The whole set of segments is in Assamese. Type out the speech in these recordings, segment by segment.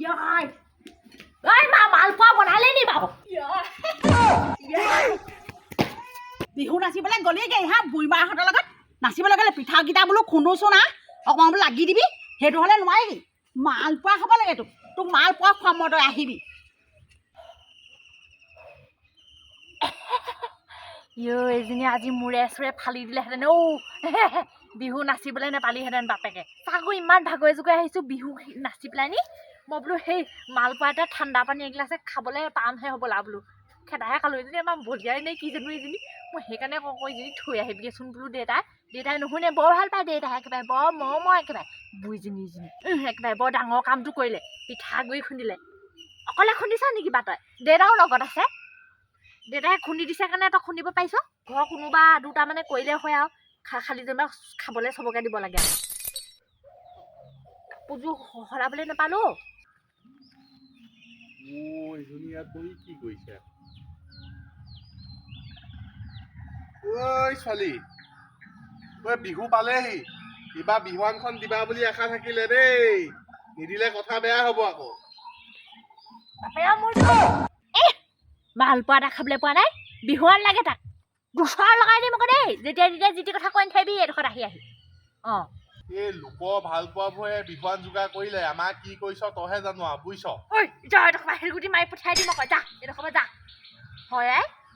Yai. Ơi mà মালপোৱা বনালে নি বাবু? বিহু নাচিবলৈ গ'লেগে হা বুঢ়ীমাহঁতৰ লগত নাচিবলৈ গ'লে পিঠাকেইটা বোলো খুন্দোছো না অকণমান বোলো লাগি দিবি সেইটো হ'লে নোৱাৰিবি মালপোৱা খাব লাগে তোক মালপোৱা খুৱাম মই তই আহিবি এজনী আজি মূৰে চুৰে ফালি দিলেহেঁতেন অ' বিহু নাচিবলৈ নেপালিহেঁতেন বাপেকে তাকো ইমান ভাগৰে জোগৰে আহিছোঁ বিহু নাচি পেলাই নি মই বোলো সেই মালপোৱা এটা ঠাণ্ডা পানী এগিলাছে খাবলৈ পামহে হ'বলা বোলো খেদাহে খালোঁ এজনী আমাৰ বলিয়াই নে কি জানো এজনী মই সেইকাৰণে কওঁ ইজনী থৈ আহিবিগেচোন বোলো দেউতাই নুশুনে বৰ ভাল পায় দেউতাই একেবাৰে বৰ মই একেবাৰে বুঢ়ীজনী একেবাৰে বৰ ডাঙৰ কামটো কৰিলে পিঠাগুড়ি খুন্দিলে অকলে খুন্দিছ নেকি বা তই দেউতাও লগত আছে দেউতাই খুন্দি দিছে কাৰণে তই খুন্দিব পাৰিছ ঘৰ কোনোবা দুটা মানে কৰিলে হয় আৰু খালি যেনিবা খাবলৈ চবকে দিব লাগে আৰু কাপোৰযোৰ সলাবলৈ নাপালোঁ এইজনী ইয়াত বহি কি কৰিছে ঐ ছোৱালী ঐ বিহু পালেহি কিবা বিহুৱানখন দিবা বুলি আশা থাকিলে দেই নিদিলে কথা বেয়া হ'ব আকৌ মালপোৱা এটা খাবলৈ পোৱা নাই বিহুৱান লাগে তাক গোচৰ লগাই দিম আকৌ দেই যেতিয়া যি কথা কৈ নাথাকিবি এইডোখৰত আহি অঁ এই লোকৰ ভাল পোৱাবোৰে বিহুৱান যোগাৰ কৰিলে আমাক কি কৰিছ তইহে জানো আৰু বুজিছ ঐ যা এইডোখৰ শিলগুটি মাৰি পঠিয়াই দিম আকৌ যা এইডোখৰ যা হয়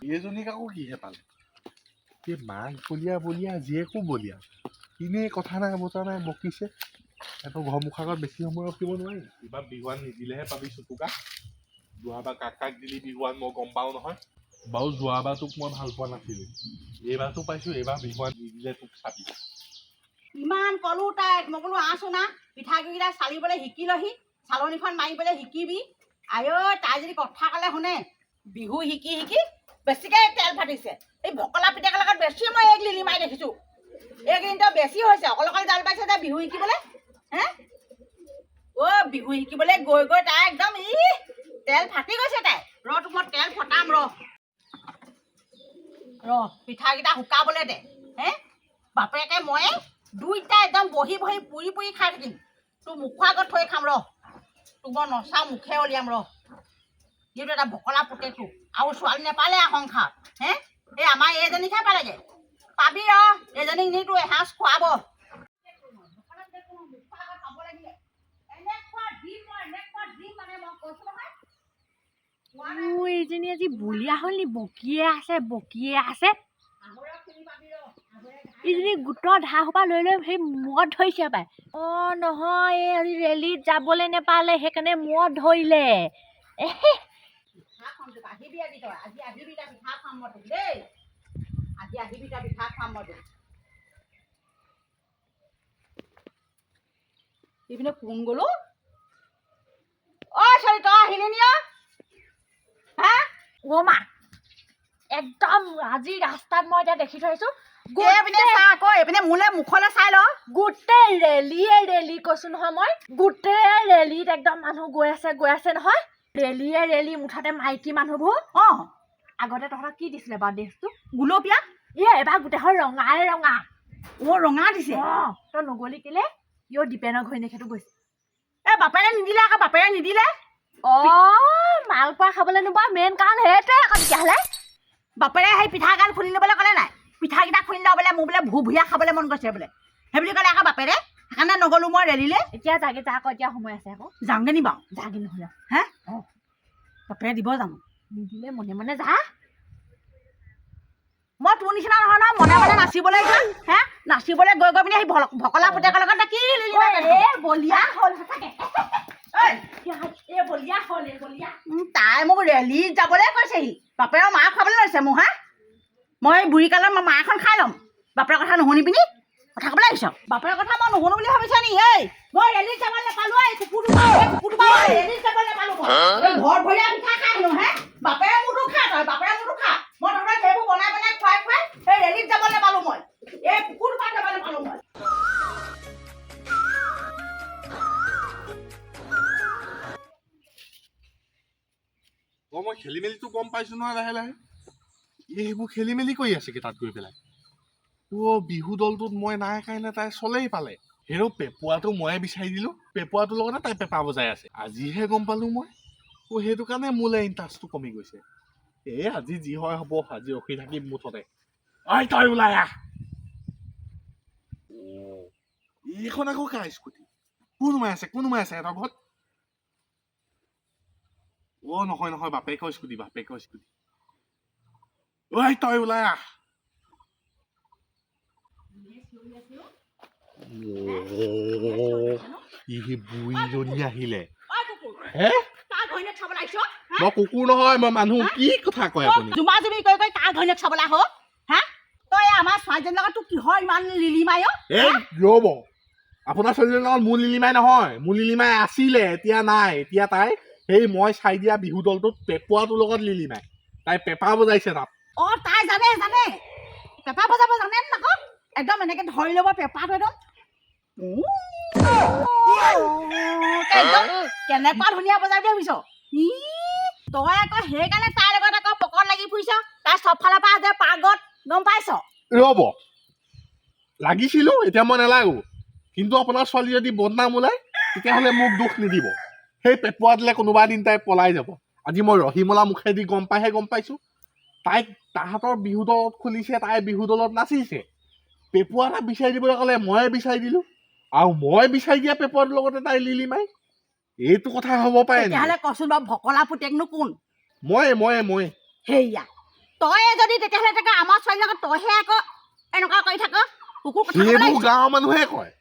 এইজনীক আকৌ কিহে পালে এই মাক বলিয়া জীয়েকো বলিয়া এনেই কথা নাই বতৰা নাই বকিছে সিহঁতৰ ঘৰ মুখাগত বেছি সময় ৰখিব নোৱাৰি কিবা বিহুৱান নিদিলেহে পাবি চকুকা যোৱাবাৰ কাক দিলি বিহুৱান মই গম পাওঁ নহয় বাৰু যোৱাবাৰ তোক মই ভাল পোৱা নাছিলোঁ এইবাৰতো পাইছোঁ এইবাৰ বিহুৱান নিদিলে তোক চাবি ইমান ক'লো তাইক মই বোলো আছো না পিঠাগুড়িকেইটা চালিবলৈ শিকিলহি চালনীখন মাৰিবলৈ শিকিবি আই তাই যদি কথা ক'লে শুনে বিহু শিকি বেছিকৈ তেল ফাটিছে এই ভকলা পিতেকৰ লগত বেছি মই এক লিলি মাৰি দেখিছোঁ এইকেইদিনটো বেছি হৈছে অকল জাল পাইছে তাই বিহু শিকিবলৈ হে বিহু শিকিবলৈ গৈ তাই একদম তেল ফাটি গৈছে তাই তোক মই তেল ফটাম পিঠাকেইটা শুকাবলৈ দে হে বাপেকে ময়ে দুইটা একদম বহি পুৰি খাই থাকিম তোৰ মুখৰ আগত থৈ খাম তোক মই নচা মুখে উলিয়াম যিহেতু এটা ভকলা পুতেকটো আৰু ছোৱালী নেপালে সংসাৰ হে এই আমাৰ এইজনীকহে পালেগে পাবি এইজনীক নি তোৰ এসাঁজ খুৱাব এইজনী আজি বলিয়া হ'ল নি বকিয়ে আছে এইজনী গোটৰ ধাৰ সোপা লৈ সেই মূৰত ধৰিছে পাই নহয় এই ৰেলীত যাবলৈ নেপালে সেইকাৰণে মূৰত ধৰিলে এইপিনে কোন গলো ছোৱালী তই আহিলি নি মা একদম আজি ৰাস্তাত মই এতিয়া দেখি থৈছো এইপিনে মোলে মুখলৈ চাই ল গোটেই ৰেলী কৈছো নহয় মই গোটেই ৰেলীত একদম মানুহ গৈ আছে নহয় ৰেলী মুঠতে মাইকী মানুহবোৰ আগতে তহঁতক কি দিছিলে বাৰু ড্ৰেছটো গুলপীয়া এবাৰ গোটেইখন ৰঙাই ৰঙা ৰঙা দিছে তই নগলি কেলে দীপেনৰ ঘৈণীয়েকেতো গৈছে বাপেৰে নিদিলে মালপোৱা খাবলৈ নোপোৱা মেইন কাৰণ সেইটোৱে আকৌ তেতিয়াহ'লে বাপেৰে সেই পিঠা গাল খুলি ল'বলৈ ক'লে নাই পিঠাকেইটা খুলি লওঁ বোলে মোৰ বোলে ভুভুৰীয়া খাবলৈ মন গৈছে বোলে সেই বুলি ক'লে আকৌ বাপেৰে সেইকাৰণে নগ'লো মই ৰেলীলৈ এতিয়া যাগে যা আকৌ এতিয়া সময় আছে আকৌ যাওঁগে নি বাৰু যাগে নহ'লে বাপেৰে দিব জানো নিদিলে মনে মনে যা মই তোৰ নিচিনা নহয় নহয় মনে নাচিবলৈ যাম নাচিবলৈ গৈ পিনে সেই ভকলা পুতেকৰ লগত কি বলিয়া হ'ল তাই মোক ৰেলীত যাবলৈ কৈছেহি বাপেৰৰ মাৰ খুৱাবলৈ লৈছে মোৰ মই বুঢ়ী কালত মই মাৰ এখন খাই ল'ম বাপেৰৰ কথা নুশুনি পিনি কথা ক'বলৈ আহিছ বাপেৰৰ কথা মই নুশুনো বুলি ভাবিছ নি মই ৰেলীত যাব নাপালো ৰেলীত যাব নাপালো ঘৰ ভৰিয়া পিঠা খাই আহিলো বাপেৰে মোৰতো খা তই বাপেৰে মোৰতো খা মই তহঁতক সেইবোৰ বনাই খুৱাই সেই ৰেলীত যাব নাপালো মই এই কুকুৰ পাই যাব নাপালো মই মই খেলি মেলিটো গম পাইছোঁ নহয় লাহে লাহে এইবোৰ খেলি মেলি কৰি আছে তাত গৈ পেলাই বিহু দলটোত মই নাই কাৰণে তাই চলেই পালে হেৰৌ পেপুৱাটো ময়ে বিচাৰি দিলোঁ পেপুৱাটোৰ লগতে তাই পেপা বজাই আছে আজিহে গম পালোঁ মই সেইটো কাৰণে মোলৈ ইণ্টাৰেষ্টটো কমি গৈছে আজি যি হয় হ'ব আজি ৰখি থাকিম মুঠতে ঐ তই ওলাই আহ এইখন আকৌ কাৰ স্কুটি কোন সোমাই আছে সিহঁতৰ ঘৰত নহয় বাপেকৰ স্কুটি ঐ তই ওলাই আহ বুঢ়ীজনী আহিলে হে মই কুকুৰ নহয় মই মানুহ কি কথা কয় আপুনি জুমা জুমি কৈ কাৰ ঘৈণীয়েক চাবলৈ আহ হা তই আমাৰ ছোৱালীজনীৰ লগত তোৰ কিহৰ ইমান লিলিমাই ৰ'ব আপোনাৰ ছোৱালীজনীৰ লগত মোৰ লিলিমাই নহয় মোৰ লিলিমাই আছিলে এতিয়া নাই এতিয়া তাই সেই মই চাই দিয়া বিহু দলটোত পেপুৱাটোৰ লগত লিলিমাই তাই পেপা বজাইছে তাত তাই জানে পেপা বজাব জানে নকৌ একদম এনেকে ধৰি ল'ব পেপাটো একদম কেনেকুৱা ধুনীয়া বজাই বুলি ভাবিছ তই আকৌ সেইকাৰণে তাইৰ লগত আকৌ পকত লাগি ফুৰিছ তাই চব ফালৰ পৰা যে পাগত গম পাইছ ৰ'ব লাগিছিলো এতিয়া মই নালাগো কিন্তু আপোনাৰ ছোৱালী যদি বদনাম ওলাই তেতিয়াহ'লে মোক দুখ নিদিব সেই পেপুৱা দিলে কোনোবা দিন তাই পলাই যাব আজি মই ৰহিমলা মুখেদি গম পাইছো তাইক তাহাঁতৰ বিহু দলত খুলিছে তাই বিহু দলত নাচিছে পেপুৱা এটা বিচাৰি দিবলৈ ক'লে ময়ে বিচাৰি দিলোঁ আৰু মই বিচাৰি দিয়া পেপুৱাটোৰ লগতে তাই লিলিমাই এইটো কথা হ'ব পাৰে তেতিয়াহ'লে কচোন বাৰু ভকলা পুতেকনো কোন মই সেয়া তই যদি তেতিয়াহ'লে তাকে আমাৰ ছোৱালীৰ লগত তইহে আকৌ এনেকুৱা কৰি থাক কুকুৰ কথা সেইবোৰ গাঁৱৰ মানুহে কয়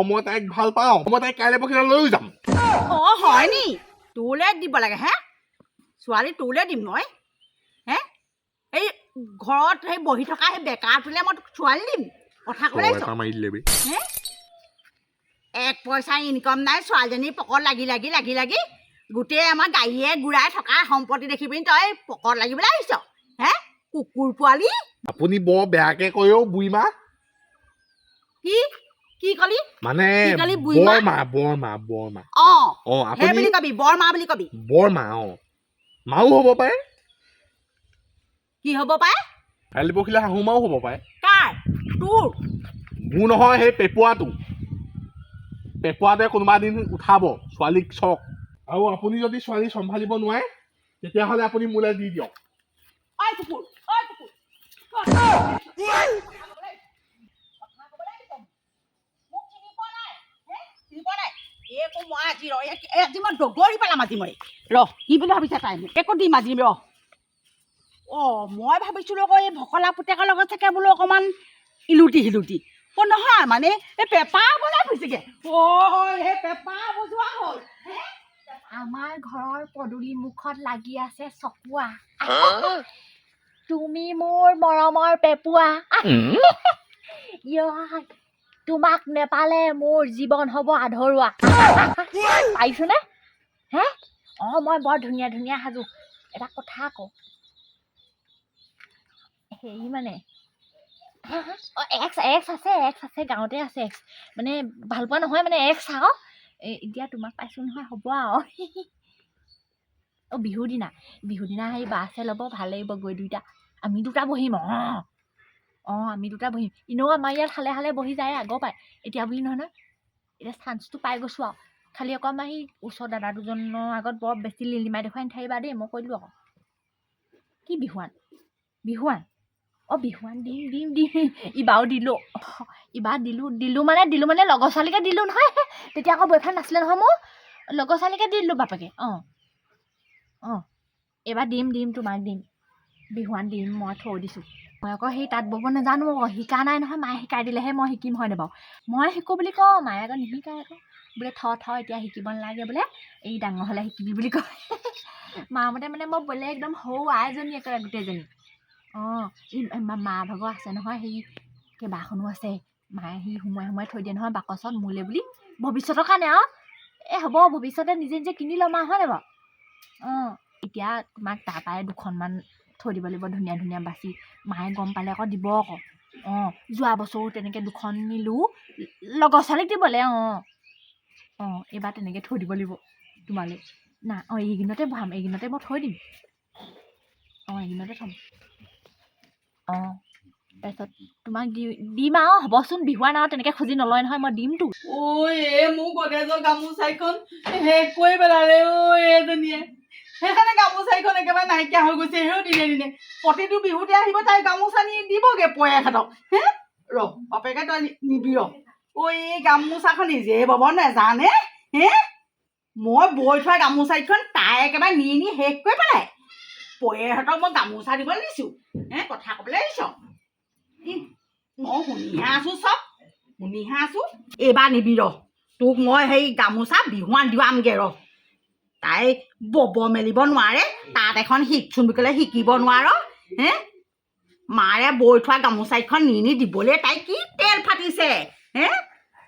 মই তাইক ভাল পাওঁ মই তাইক কাইলৈ পৰহিলৈ লৈও যাম হয় নি তোলৈ দিব লাগে হে ছোৱালী তোলৈ দিম মই হে এই ঘৰত সেই বহি থকা সেই বেকাৰটোলৈ মই ছোৱালী দিম কথা ক'বলৈ হে এক পইচা ইনকম নাই ছোৱালীজনীৰ পকত লাগি গোটেই আমাৰ গাড়ীয়ে গুড়াই থকা সম্পত্তি দেখি পিনি তই পকত লাগিবলৈ আহিছ হে কুকুৰ পোৱালি আপুনি বৰ বেয়াকে কয়ও বুঢ়ীমা কি কলি মানে বৰমা সেই বুলি কবি বৰমা বুলি কবি বৰমা মাও হ'ব পাৰে কি হ'ব পাৰে কাইলৈ পৰহিলৈ শাহু মাও হ'ব পাৰে কাৰ তোৰ মোৰ নহয় সেই পেপুৱাটোৱে কোনোবা দিন উঠাব ছোৱালীক চক আৰু আপুনি যদি ছোৱালী চম্ভালিব নোৱাৰে তেতিয়াহ'লে আপুনি মোলৈ দি দিয়ক মই দগৰি পেলাম আজি মই কি বুলি ভাবিছা তাই একো দিম আজি মই ভাবিছিলো আকৌ এই ভকলা পুতেকৰ লগত থাকে বোলো অকণমান ইলুটি নহয় মানে এই পেপা বজাই ফুৰিছেগে সেই পেপা বজোৱা হ'ল আমাৰ ঘৰৰ পদূলি মুখত লাগি আছে চকুৱা তুমি মোৰ মৰমৰ পেপুৱা তোমাক নেপালে মোৰ জীৱন হ'ব আধৰুৱা পাইছোনে হে মই বৰ ধুনীয়া সাজো এটা কথা আকৌ হেৰি মানে এক্স আছে গাঁৱতে আছে এক্স মানে ভাল পোৱা নহয় মানে এক্স আকৌ এতিয়া তোমাক পাইছো নহয় হ'ব আৰু বিহুৰ দিনা সেই বাছে ল'ব ভাল লাগিব গৈ দুইটা আমি দুটা বহিম আমি দুটা বহিম এনেও আমাৰ ইয়াত হালে বহি যায় আগৰ পাই এতিয়া বুলি নহয় এতিয়া চান্সটো পাই গৈছো আৰু খালি আকৌ আমাৰ সেই ওচৰ দাদা দুজনৰ আগত বৰ বেছি লিলিমাই দেখুৱাই নাথাকিবা দেই মই কৈ দিলোঁ আকৌ কি বিহুৱান বিহুৱান দিম ইবাৰো দিলোঁ মানে লগৰ ছোৱালীকে দিলোঁ নহয় তেতিয়া আকৌ বয়ফ্ৰেণ্ড নাছিলে নহয় মোৰ লগৰ ছোৱালীকে দি দিলোঁ বাপেকে এইবাৰ দিম তোমাক দিম বিহুৱান দিম মই থৈ দিছোঁ মই আকৌ সেই তাঁত ব'ব নাজানো আকৌ শিকা নাই নহয় মায়ে শিকাই দিলেহে মই শিকিম হয়নে বাৰু মই শিকোঁ বুলি কওঁ মায়ে আকৌ নিশিকায় আকৌ বোলে থ এতিয়া শিকিব নালাগে বোলে এই ডাঙৰ হ'লে শিকিবি বুলি কয় মামতে মানে মই বোলে একদম সৰু আইজনী একেবাৰে গোটেইজনী মা ভাগৰ আছে নহয় সেই কেইবাখনো আছে মায়ে সি সোমোৱাই থৈ দিয়ে নহয় বাকচত মোলে বুলি ভৱিষ্যতৰ কাৰণে হ'ব ভৱিষ্যতে নিজে কিনি ল'ম হয়নে বাৰু এতিয়া তোমাক তাৰপৰাই দুখনমান থৈ দিব লাগিব ধুনীয়া বাচি মায়ে গম পালে আকৌ দিব আকৌ যোৱা বছৰো তেনেকৈ দুখন নিলোঁ লগৰ ছোৱালীক দিবলৈ এইবাৰ তেনেকৈ থৈ দিব লাগিব তোমালৈ না এইকেইদিনতে ভৰাম এইকেইদিনতে মই থৈ দিম এইকেইদিনতে থ'ম তাৰপিছত তোমাক দিম আৰু হ'বচোন বিহুৱাৰ নাও তেনেকৈ খুজি নলয় নহয় মই দিমতো ঐ মোৰ গণেশৰ গামোচাইখন শেষ কৰি পেলালে এজনীয়ে সেইকাৰণে গামোচাইখন একেবাৰে নাইকিয়া হৈ গৈছে দিনে দিনে প্ৰতিটো বিহুতে আহিব তাই গামোচা নি দিবগে পয়াহঁতক ৰ বাপেকে তই নিবি ৰ এই গামোচাখন নিজে বব নেজানে মই বৈ থোৱা গামোচাইখন তাই একেবাৰে নি শেষ কৰি পেলাই পয়াহঁতক মই গামোচা দিবলৈ দিছোঁ কথা ক'বলৈ দিছ মই শুনিহে আছোঁ চব শুনিহে আছোঁ এইবাৰ নিবি ৰ তোক মই সেই গামোচা বিহুৱান দিয়ামগৈ ৰ তাই বব মেলিব নোৱাৰে তাত এখন শিকচোন বুলি ক'লে শিকিব নোৱাৰ মাৰে বৈ থোৱা গামোচাইখন নি দিবলৈ তাই কি তেল ফাটিছে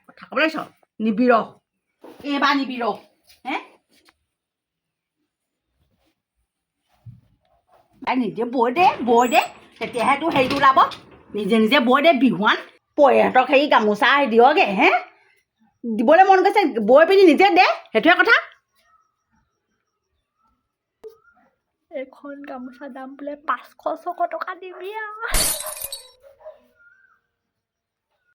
কথা ক'বলৈ চ নিবি ৰ এইবাৰ নিবি ৰ তাই নিজে বৈ দে তেতিয়াহে তোৰ হেৰিটো ওলাব নিজে নিজে বৈ দে বিহুৱান পয়াহঁতক হেৰি গামোচা দিয়গে দিবলৈ মন গৈছে বৈ পিনি নিজে দে সেইটোৱে কথা এখন গামোচা দাম বোলে 500-600 টকা দিবি আৰু